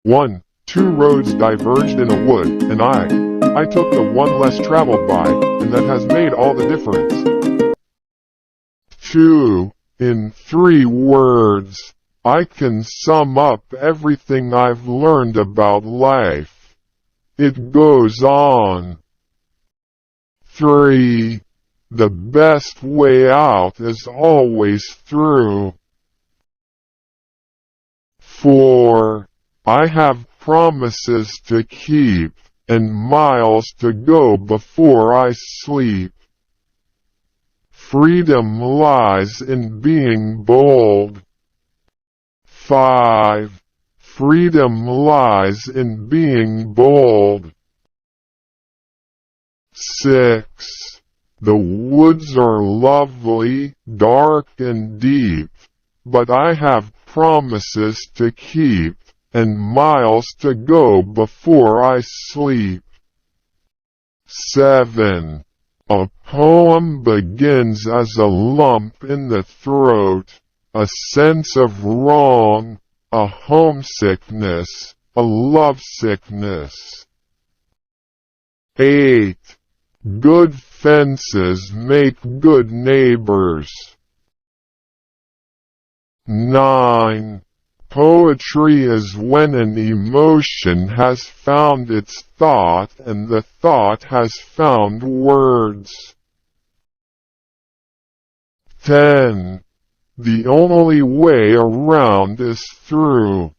1. Two roads diverged in a wood, and I took the one less traveled by, and that has made all the difference. 2. In 3 words, I can sum up everything I've learned about life. It goes on. 3. The best way out is always through. 4. I have promises to keep, and miles to go before I sleep. Freedom lies in being bold. 5. Freedom lies in being bold. 6. The woods are lovely, dark and deep, but I have promises to keep, and miles to go before I sleep. 7. A poem begins as a lump in the throat, a sense of wrong, a homesickness, a lovesickness. 8. Good fences make good neighbors. 9. Poetry is when an emotion has found its thought and the thought has found words. 10. The only way around is through.